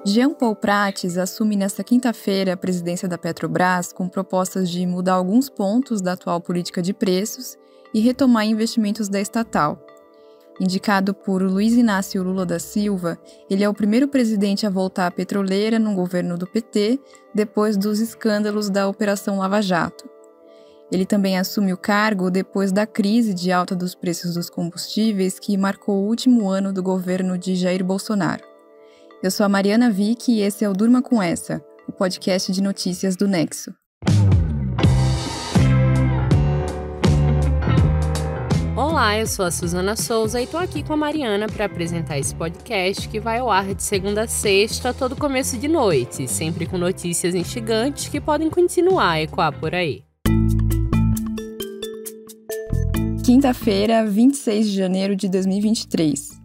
Jean Paul Prates assume nesta quinta-feira a presidência da Petrobras com propostas de mudar alguns pontos da atual política de preços e retomar investimentos da estatal. Indicado por Luiz Inácio Lula da Silva, ele é o primeiro presidente a voltar à petroleira no governo do PT, depois dos escândalos da Operação Lava Jato. Ele também assume o cargo depois da crise de alta dos preços dos combustíveis que marcou o último ano do governo de Jair Bolsonaro. Eu sou a Mariana Vick e esse é o Durma Com Essa, o podcast de notícias do Nexo. Olá, eu sou a Suzana Souza e estou aqui com a Mariana para apresentar esse podcast que vai ao ar de segunda a sexta, todo começo de noite, sempre com notícias instigantes que podem continuar a ecoar por aí. Quinta-feira, 26 de janeiro de 2023.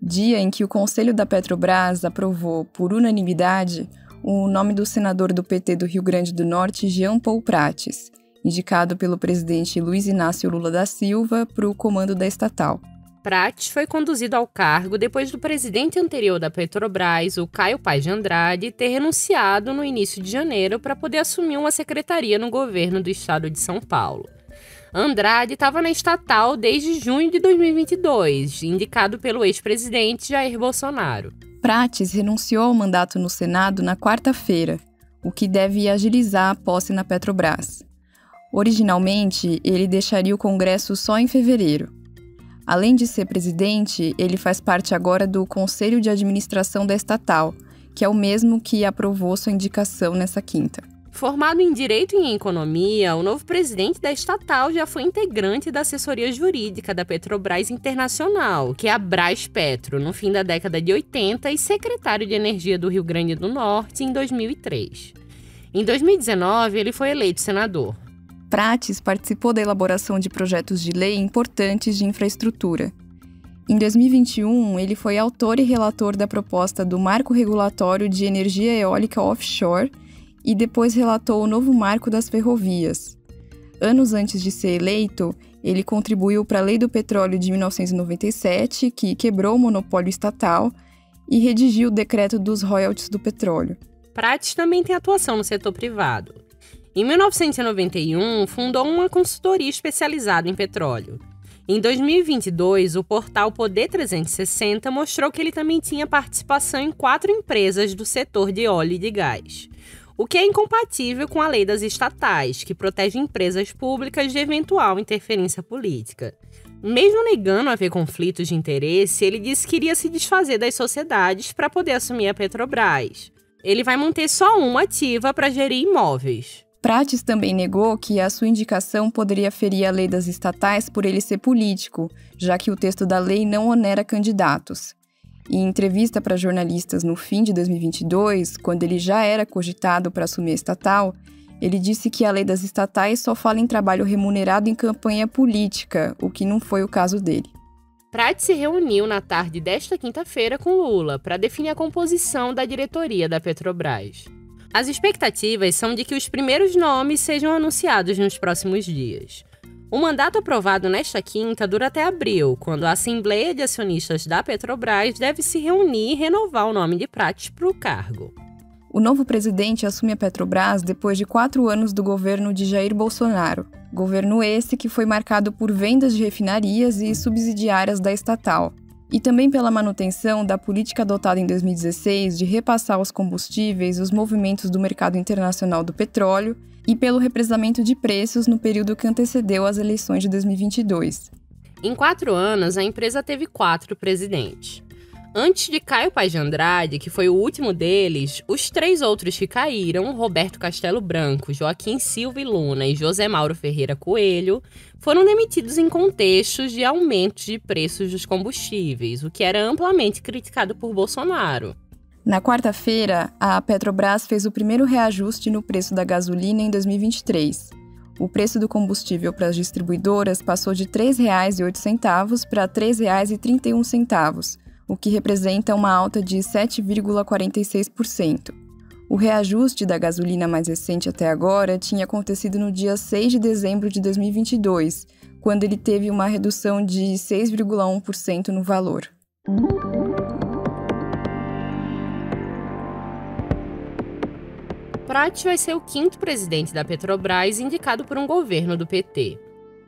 Dia em que o Conselho da Petrobras aprovou, por unanimidade, o nome do senador do PT do Rio Grande do Norte, Jean Paul Prates, indicado pelo presidente Luiz Inácio Lula da Silva para o comando da estatal. Prates foi conduzido ao cargo depois do presidente anterior da Petrobras, o Caio Paz de Andrade, ter renunciado no início de janeiro para poder assumir uma secretaria no governo do estado de São Paulo. Andrade estava na estatal desde junho de 2022, indicado pelo ex-presidente Jair Bolsonaro. Prates renunciou ao mandato no Senado na quarta-feira, o que deve agilizar a posse na Petrobras. Originalmente, ele deixaria o Congresso só em fevereiro. Além de ser presidente, ele faz parte agora do Conselho de Administração da estatal, que é o mesmo que aprovou sua indicação nessa quinta. Formado em Direito e em Economia, o novo presidente da estatal já foi integrante da assessoria jurídica da Petrobras Internacional, que é a Braspetro, no fim da década de 80 e secretário de Energia do Rio Grande do Norte em 2003. Em 2019, ele foi eleito senador. Prates participou da elaboração de projetos de lei importantes de infraestrutura. Em 2021, ele foi autor e relator da proposta do Marco Regulatório de Energia Eólica Offshore e depois relatou o novo marco das ferrovias. Anos antes de ser eleito, ele contribuiu para a Lei do Petróleo de 1997, que quebrou o monopólio estatal, e redigiu o decreto dos royalties do petróleo. Prates também tem atuação no setor privado. Em 1991, fundou uma consultoria especializada em petróleo. Em 2022, o portal Poder 360 mostrou que ele também tinha participação em 4 empresas do setor de óleo e de gás, o que é incompatível com a lei das estatais, que protege empresas públicas de eventual interferência política. Mesmo negando haver conflitos de interesse, ele disse que iria se desfazer das sociedades para poder assumir a Petrobras. Ele vai manter só uma ativa para gerir imóveis. Prates também negou que a sua indicação poderia ferir a lei das estatais por ele ser político, já que o texto da lei não onera candidatos. Em entrevista para jornalistas no fim de 2022, quando ele já era cogitado para assumir a estatal, ele disse que a lei das estatais só fala em trabalho remunerado em campanha política, o que não foi o caso dele. Prates se reuniu na tarde desta quinta-feira com Lula para definir a composição da diretoria da Petrobras. As expectativas são de que os primeiros nomes sejam anunciados nos próximos dias. O mandato aprovado nesta quinta dura até abril, quando a Assembleia de Acionistas da Petrobras deve se reunir e renovar o nome de Prates para o cargo. O novo presidente assume a Petrobras depois de 4 anos do governo de Jair Bolsonaro. Governo esse que foi marcado por vendas de refinarias e subsidiárias da estatal. E também pela manutenção da política adotada em 2016 de repassar aos combustíveis os movimentos do mercado internacional do petróleo e pelo represamento de preços no período que antecedeu as eleições de 2022. Em 4 anos, a empresa teve 4 presidentes. Antes de Caio Paz de Andrade, que foi o último deles, os 3 outros que caíram, Roberto Castelo Branco, Joaquim Silva e Luna e José Mauro Ferreira Coelho, foram demitidos em contextos de aumentos de preços dos combustíveis, o que era amplamente criticado por Bolsonaro. Na quarta-feira, a Petrobras fez o primeiro reajuste no preço da gasolina em 2023. O preço do combustível para as distribuidoras passou de R$ 3,08 para R$ 3,31, o que representa uma alta de 7,46%. O reajuste da gasolina mais recente até agora tinha acontecido no dia 6 de dezembro de 2022, quando ele teve uma redução de 6,1% no valor. Prates vai ser o 5º presidente da Petrobras indicado por um governo do PT.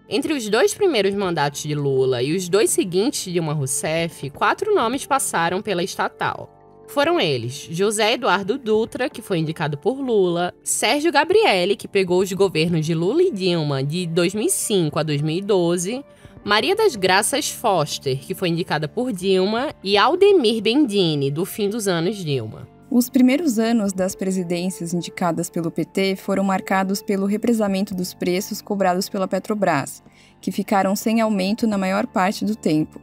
Entre os 2 primeiros mandatos de Lula e os 2 seguintes de Dilma Rousseff, 4 nomes passaram pela estatal. Foram eles: José Eduardo Dutra, que foi indicado por Lula, Sérgio Gabrielli, que pegou os governos de Lula e Dilma de 2005 a 2012, Maria das Graças Foster, que foi indicada por Dilma, e Aldemir Bendini, do fim dos anos Dilma. Os primeiros anos das presidências indicadas pelo PT foram marcados pelo represamento dos preços cobrados pela Petrobras, que ficaram sem aumento na maior parte do tempo.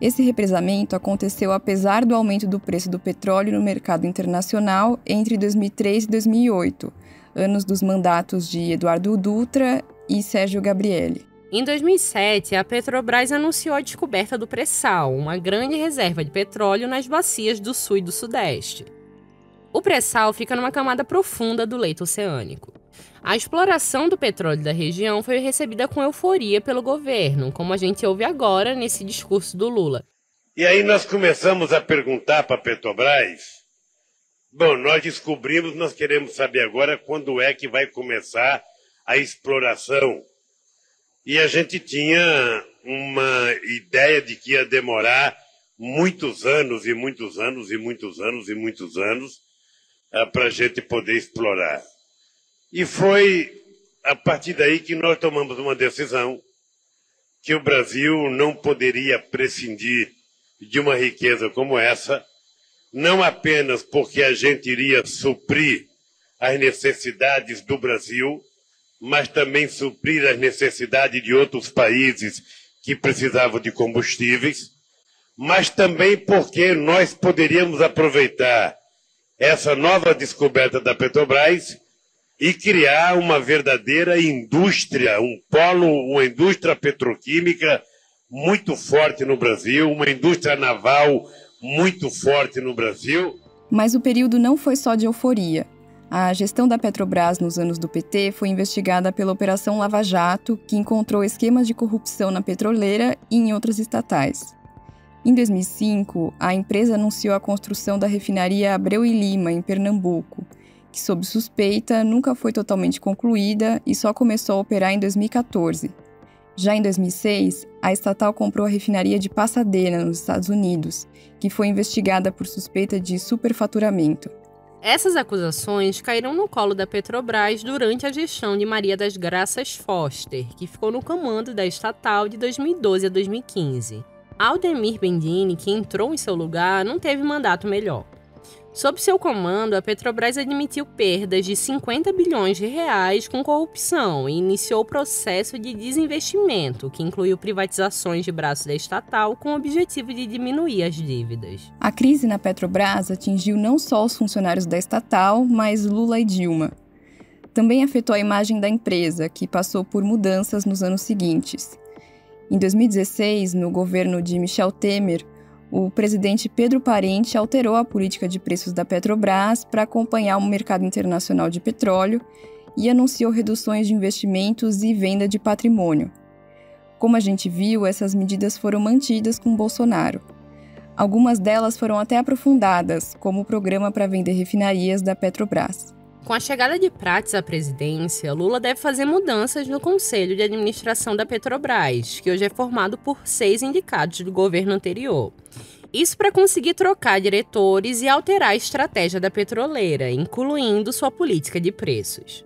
Esse represamento aconteceu apesar do aumento do preço do petróleo no mercado internacional entre 2003 e 2008, anos dos mandatos de Eduardo Dutra e Sérgio Gabrielli. Em 2007, a Petrobras anunciou a descoberta do pré-sal, uma grande reserva de petróleo nas bacias do Sul e do Sudeste. O pré-sal fica numa camada profunda do leito oceânico. A exploração do petróleo da região foi recebida com euforia pelo governo, como a gente ouve agora nesse discurso do Lula. E aí nós começamos a perguntar para a Petrobras, bom, nós descobrimos, nós queremos saber agora quando é que vai começar a exploração. E a gente tinha uma ideia de que ia demorar muitos anos e muitos anos e muitos anos e muitos anos para a gente poder explorar. E foi a partir daí que nós tomamos uma decisão que o Brasil não poderia prescindir de uma riqueza como essa, não apenas porque a gente iria suprir as necessidades do Brasil, mas também suprir as necessidades de outros países que precisavam de combustíveis, mas também porque nós poderíamos aproveitar essa nova descoberta da Petrobras e criar uma verdadeira indústria, um polo, uma indústria petroquímica muito forte no Brasil, uma indústria naval muito forte no Brasil. Mas o período não foi só de euforia. A gestão da Petrobras nos anos do PT foi investigada pela Operação Lava Jato, que encontrou esquemas de corrupção na petroleira e em outras estatais. Em 2005, a empresa anunciou a construção da refinaria Abreu e Lima, em Pernambuco, que, sob suspeita, nunca foi totalmente concluída e só começou a operar em 2014. Já em 2006, a estatal comprou a refinaria de Pasadena, nos Estados Unidos, que foi investigada por suspeita de superfaturamento. Essas acusações caíram no colo da Petrobras durante a gestão de Maria das Graças Foster, que ficou no comando da estatal de 2012 a 2015. Aldemir Bendini, que entrou em seu lugar, não teve mandato melhor. Sob seu comando, a Petrobras admitiu perdas de 50 bilhões de reais com corrupção e iniciou o processo de desinvestimento, que incluiu privatizações de braços da estatal com o objetivo de diminuir as dívidas. A crise na Petrobras atingiu não só os funcionários da estatal, mas Lula e Dilma. Também afetou a imagem da empresa, que passou por mudanças nos anos seguintes. Em 2016, no governo de Michel Temer, o presidente Pedro Parente alterou a política de preços da Petrobras para acompanhar o mercado internacional de petróleo e anunciou reduções de investimentos e venda de patrimônio. Como a gente viu, essas medidas foram mantidas com Bolsonaro. Algumas delas foram até aprofundadas, como o programa para vender refinarias da Petrobras. Com a chegada de Prates à presidência, Lula deve fazer mudanças no Conselho de Administração da Petrobras, que hoje é formado por 6 indicados do governo anterior. Isso para conseguir trocar diretores e alterar a estratégia da petroleira, incluindo sua política de preços.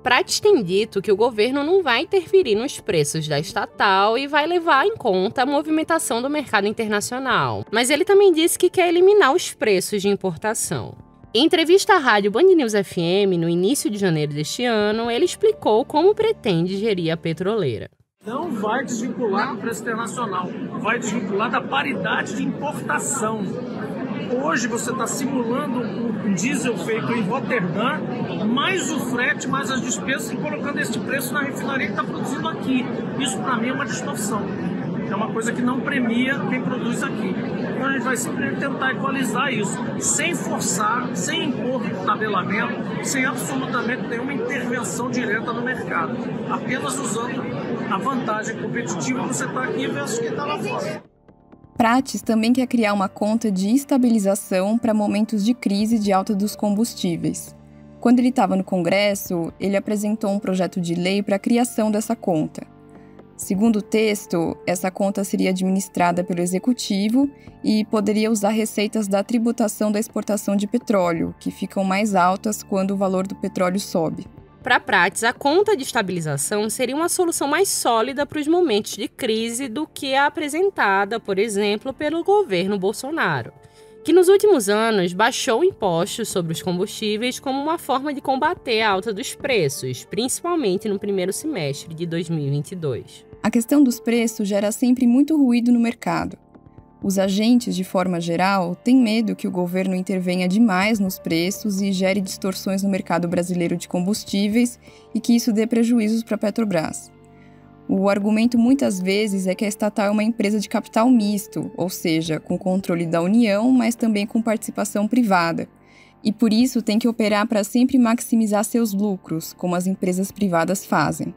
Prates tem dito que o governo não vai interferir nos preços da estatal e vai levar em conta a movimentação do mercado internacional, mas ele também disse que quer eliminar os preços de importação. Em entrevista à rádio Band News FM, no início de janeiro deste ano, ele explicou como pretende gerir a petroleira. Não vai desvincular do preço internacional, vai desvincular da paridade de importação. Hoje você está simulando um diesel feito em Roterdã, mais o frete, mais as despesas, e colocando esse preço na refinaria que está produzindo aqui. Isso para mim é uma distorção. É uma coisa que não premia quem produz aqui. Então a gente vai simplesmente tentar equalizar isso, sem forçar, sem impor tabelamento, sem absolutamente nenhuma intervenção direta no mercado. Apenas usando a vantagem competitiva que você está aqui versus quem está lá fora. Prates também quer criar uma conta de estabilização para momentos de crise de alta dos combustíveis. Quando ele estava no Congresso, ele apresentou um projeto de lei para a criação dessa conta. Segundo o texto, essa conta seria administrada pelo Executivo e poderia usar receitas da tributação da exportação de petróleo, que ficam mais altas quando o valor do petróleo sobe. Para Prates, a conta de estabilização seria uma solução mais sólida para os momentos de crise do que a apresentada, por exemplo, pelo governo Bolsonaro, que nos últimos anos baixou impostos sobre os combustíveis como uma forma de combater a alta dos preços, principalmente no primeiro semestre de 2022. A questão dos preços gera sempre muito ruído no mercado. Os agentes, de forma geral, têm medo que o governo intervenha demais nos preços e gere distorções no mercado brasileiro de combustíveis e que isso dê prejuízos para a Petrobras. O argumento muitas vezes é que a estatal é uma empresa de capital misto, ou seja, com controle da União, mas também com participação privada. E por isso tem que operar para sempre maximizar seus lucros, como as empresas privadas fazem.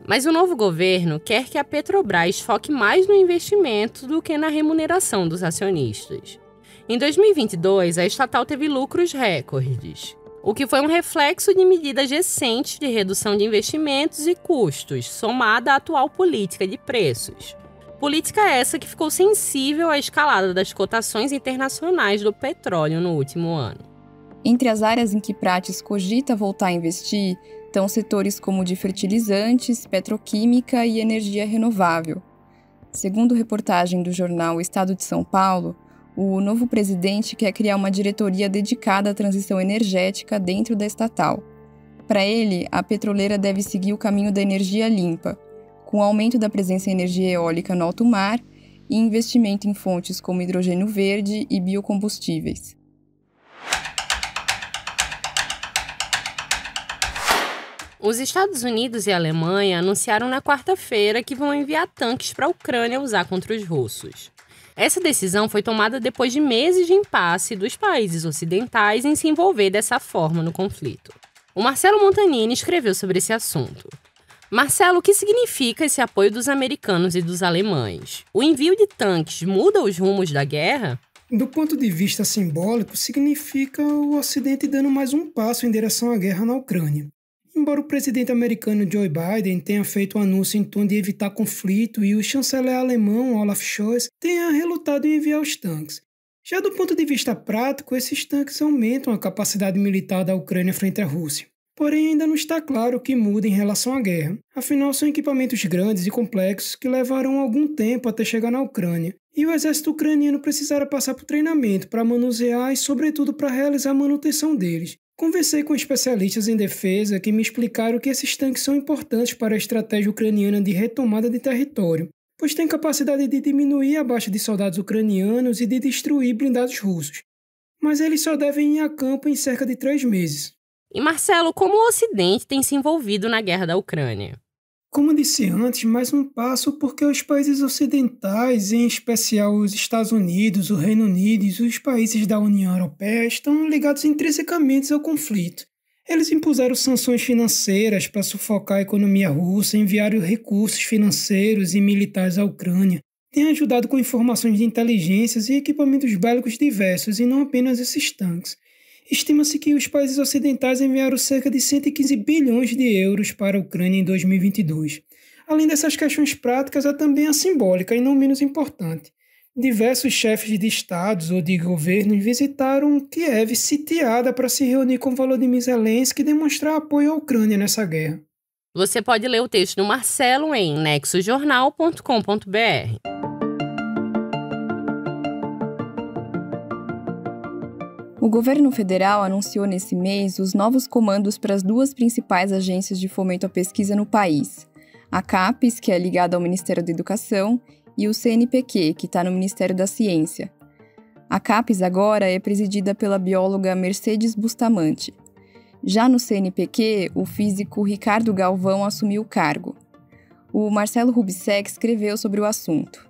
Mas o novo governo quer que a Petrobras foque mais no investimento do que na remuneração dos acionistas. Em 2022, a estatal teve lucros recordes, o que foi um reflexo de medidas recentes de redução de investimentos e custos, somada à atual política de preços. Política essa que ficou sensível à escalada das cotações internacionais do petróleo no último ano. Entre as áreas em que Prates cogita voltar a investir, estão setores como de fertilizantes, petroquímica e energia renovável. Segundo reportagem do jornal Estado de São Paulo, o novo presidente quer criar uma diretoria dedicada à transição energética dentro da estatal. Para ele, a petroleira deve seguir o caminho da energia limpa, com o aumento da presença em energia eólica no alto mar e investimento em fontes como hidrogênio verde e biocombustíveis. Os Estados Unidos e a Alemanha anunciaram na quarta-feira que vão enviar tanques para a Ucrânia usar contra os russos. Essa decisão foi tomada depois de meses de impasse dos países ocidentais em se envolver dessa forma no conflito. O Marcelo Montanini escreveu sobre esse assunto. Marcelo, o que significa esse apoio dos americanos e dos alemães? O envio de tanques muda os rumos da guerra? Do ponto de vista simbólico, significa o Ocidente dando mais um passo em direção à guerra na Ucrânia. Embora o presidente americano Joe Biden tenha feito um anúncio em tom de evitar conflito e o chanceler alemão Olaf Scholz tenha relutado em enviar os tanques. Já do ponto de vista prático, esses tanques aumentam a capacidade militar da Ucrânia frente à Rússia. Porém, ainda não está claro o que muda em relação à guerra. Afinal, são equipamentos grandes e complexos que levarão algum tempo até chegar na Ucrânia. E o exército ucraniano precisará passar por treinamento para manusear e, sobretudo, para realizar a manutenção deles. Conversei com especialistas em defesa que me explicaram que esses tanques são importantes para a estratégia ucraniana de retomada de território, pois têm capacidade de diminuir a baixa de soldados ucranianos e de destruir blindados russos. Mas eles só devem ir a campo em cerca de 3 meses. E Marcelo, como o Ocidente tem se envolvido na guerra da Ucrânia? Como disse antes, mais um passo porque os países ocidentais, em especial os Estados Unidos, o Reino Unido e os países da União Europeia, estão ligados intrinsecamente ao conflito. Eles impuseram sanções financeiras para sufocar a economia russa, enviaram recursos financeiros e militares à Ucrânia, têm ajudado com informações de inteligências e equipamentos bélicos diversos, e não apenas esses tanques. Estima-se que os países ocidentais enviaram cerca de 115 bilhões de euros para a Ucrânia em 2022. Além dessas questões práticas, há também a simbólica e não menos importante. Diversos chefes de estados ou de governos visitaram Kiev sitiada para se reunir com Volodymyr Zelensky e demonstrar apoio à Ucrânia nessa guerra. Você pode ler o texto do Marcelo em nexojornal.com.br. O governo federal anunciou nesse mês os novos comandos para as 2 principais agências de fomento à pesquisa no país. A CAPES, que é ligada ao Ministério da Educação, e o CNPq, que está no Ministério da Ciência. A CAPES agora é presidida pela bióloga Mercedes Bustamante. Já no CNPq, o físico Ricardo Galvão assumiu o cargo. O Marcelo Rubissek escreveu sobre o assunto.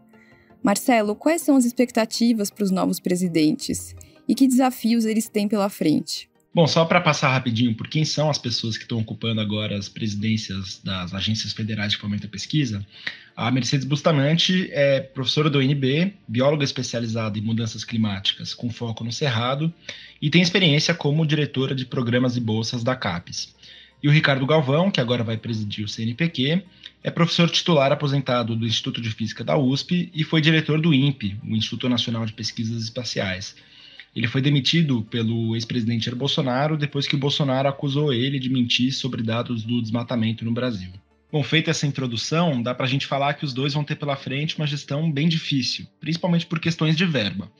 Marcelo, quais são as expectativas para os novos presidentes? E que desafios eles têm pela frente? Bom, só para passar rapidinho por quem são as pessoas que estão ocupando agora as presidências das agências federais de fomento à pesquisa, a Mercedes Bustamante é professora do UNB, bióloga especializada em mudanças climáticas com foco no Cerrado e tem experiência como diretora de programas e bolsas da CAPES. E o Ricardo Galvão, que agora vai presidir o CNPq, é professor titular aposentado do Instituto de Física da USP e foi diretor do INPE, o Instituto Nacional de Pesquisas Espaciais. Ele foi demitido pelo ex-presidente Jair Bolsonaro depois que o Bolsonaro acusou ele de mentir sobre dados do desmatamento no Brasil. Bom, feita essa introdução, dá para a gente falar que os dois vão ter pela frente uma gestão bem difícil, principalmente por questões de verba.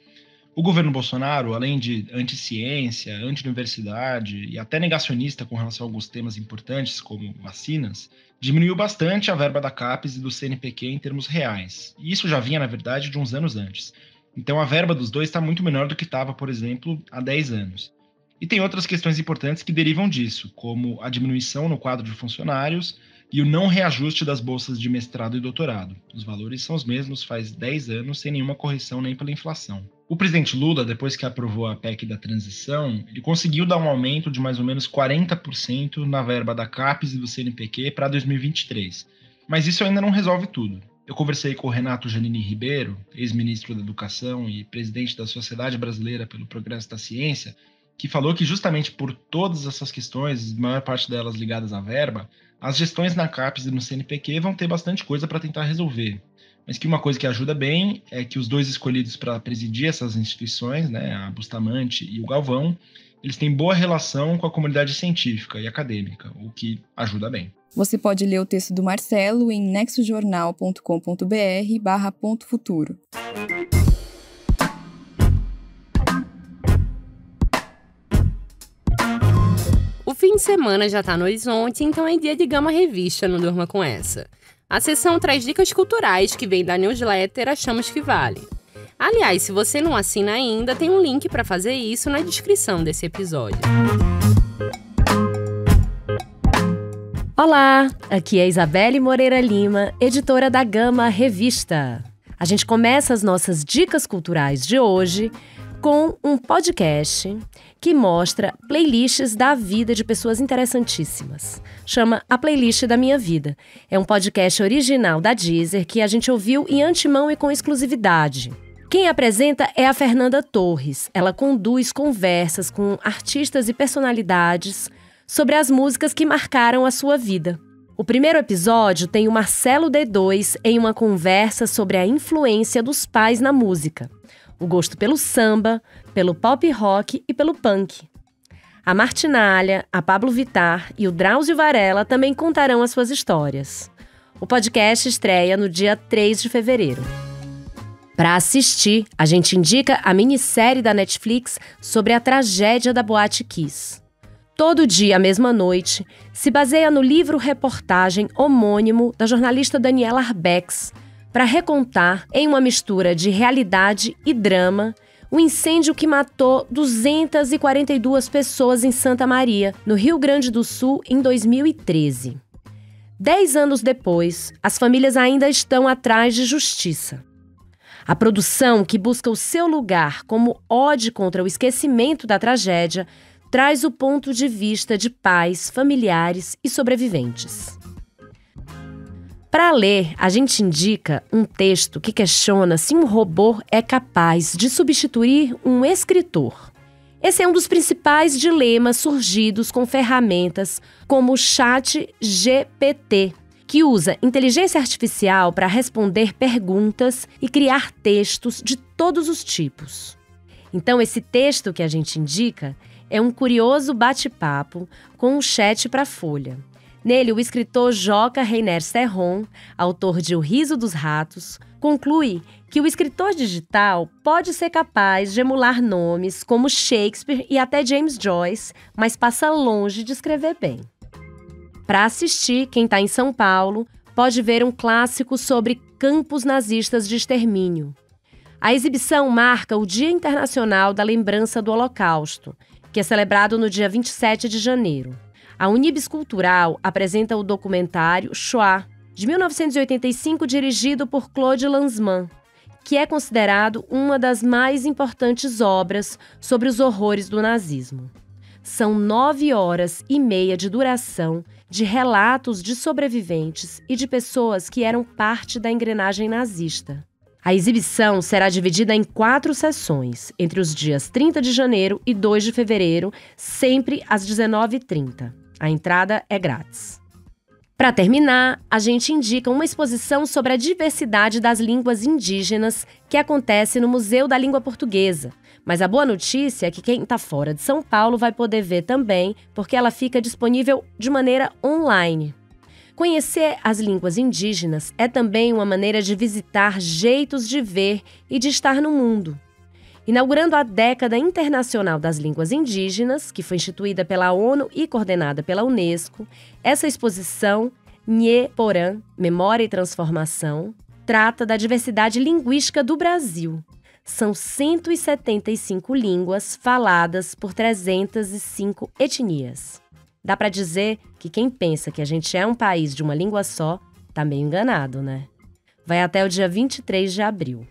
O governo Bolsonaro, além de anti-ciência, anti-universidade e até negacionista com relação a alguns temas importantes, como vacinas, diminuiu bastante a verba da CAPES e do CNPq em termos reais. E isso já vinha, na verdade, de uns anos antes. Então a verba dos dois está muito menor do que estava, por exemplo, há 10 anos. E tem outras questões importantes que derivam disso, como a diminuição no quadro de funcionários e o não reajuste das bolsas de mestrado e doutorado. Os valores são os mesmos faz 10 anos, sem nenhuma correção nem pela inflação. O presidente Lula, depois que aprovou a PEC da transição, ele conseguiu dar um aumento de mais ou menos 40% na verba da CAPES e do CNPq para 2023. Mas isso ainda não resolve tudo. Eu conversei com o Renato Janini Ribeiro, ex-ministro da Educação e presidente da Sociedade Brasileira pelo Progresso da Ciência, que falou que justamente por todas essas questões, a maior parte delas ligadas à verba, as gestões na CAPES e no CNPq vão ter bastante coisa para tentar resolver. Mas que uma coisa que ajuda bem é que os dois escolhidos para presidir essas instituições, né, a Bustamante e o Galvão, eles têm boa relação com a comunidade científica e acadêmica, o que ajuda bem. Você pode ler o texto do Marcelo em nexojornal.com.br/.futuro. O fim de semana já está no horizonte, então é dia de Gama Revista, não durma com essa. A seção traz dicas culturais que vem da newsletter Achamos que Vale. Aliás, se você não assina ainda, tem um link para fazer isso na descrição desse episódio. Olá, aqui é Isabelle Moreira Lima, editora da Gama Revista. A gente começa as nossas dicas culturais de hoje com um podcast que mostra playlists da vida de pessoas interessantíssimas. Chama A Playlist da Minha Vida. É um podcast original da Deezer que a gente ouviu em antemão e com exclusividade. Quem apresenta é a Fernanda Torres. Ela conduz conversas com artistas e personalidades sobre as músicas que marcaram a sua vida. O primeiro episódio tem o Marcelo D2 em uma conversa sobre a influência dos pais na música. O gosto pelo samba, pelo pop rock e pelo punk. A Martinalha, a Pablo Vittar e o Drauzio Varela também contarão as suas histórias. O podcast estreia no dia 3 de fevereiro. Para assistir, a gente indica a minissérie da Netflix sobre a tragédia da Boate Kiss. Todo Dia, à Mesma Noite, se baseia no livro-reportagem homônimo da jornalista Daniela Arbex, para recontar, em uma mistura de realidade e drama, o incêndio que matou 242 pessoas em Santa Maria, no Rio Grande do Sul, em 2013. 10 anos depois, as famílias ainda estão atrás de justiça. A produção, que busca o seu lugar como ode contra o esquecimento da tragédia, traz o ponto de vista de pais, familiares e sobreviventes. Para ler, a gente indica um texto que questiona se um robô é capaz de substituir um escritor. Esse é um dos principais dilemas surgidos com ferramentas como o ChatGPT, que usa inteligência artificial para responder perguntas e criar textos de todos os tipos. Então, esse texto que a gente indica é um curioso bate-papo com um chat para a Folha. Nele, o escritor Joca Reiner Serron, autor de O Riso dos Ratos, conclui que o escritor digital pode ser capaz de emular nomes como Shakespeare e até James Joyce, mas passa longe de escrever bem. Para assistir, quem está em São Paulo pode ver um clássico sobre campos nazistas de extermínio. A exibição marca o Dia Internacional da Lembrança do Holocausto, que é celebrado no dia 27 de janeiro. A Unibis Cultural apresenta o documentário Shoah, de 1985, dirigido por Claude Lanzmann, que é considerado uma das mais importantes obras sobre os horrores do nazismo. são 9 horas e meia de duração de relatos de sobreviventes e de pessoas que eram parte da engrenagem nazista. A exibição será dividida em 4 sessões, entre os dias 30 de janeiro e 2 de fevereiro, sempre às 19h30. A entrada é grátis. Para terminar, a gente indica uma exposição sobre a diversidade das línguas indígenas que acontece no Museu da Língua Portuguesa. Mas a boa notícia é que quem está fora de São Paulo vai poder ver também, porque ela fica disponível de maneira online. Conhecer as línguas indígenas é também uma maneira de visitar jeitos de ver e de estar no mundo. Inaugurando a Década Internacional das Línguas Indígenas, que foi instituída pela ONU e coordenada pela Unesco, essa exposição, Nhê Porã, Memória e Transformação, trata da diversidade linguística do Brasil. São 175 línguas faladas por 305 etnias. Dá para dizer que quem pensa que a gente é um país de uma língua só, tá meio enganado, né? Vai até o dia 23 de abril.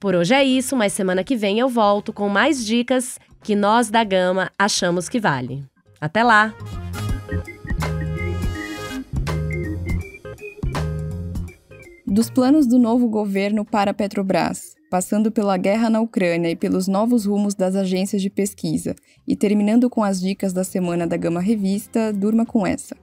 Por hoje é isso, mas semana que vem eu volto com mais dicas que nós da Gama achamos que vale. Até lá! Dos planos do novo governo para a Petrobras, passando pela guerra na Ucrânia e pelos novos rumos das agências de pesquisa, e terminando com as dicas da semana da Gama Revista, durma com essa.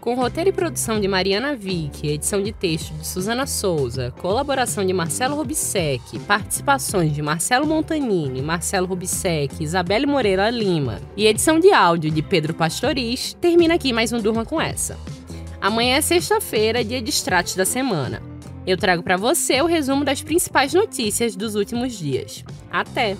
Com roteiro e produção de Mariana Vick, edição de texto de Suzana Souza, colaboração de Marcelo Rubissec, participações de Marcelo Montanini, Marcelo Rubissec, Isabelle Moreira Lima e edição de áudio de Pedro Pastoriz, termina aqui mais um Durma com Essa. Amanhã é sexta-feira, dia de extratos da semana. Eu trago para você o resumo das principais notícias dos últimos dias. Até!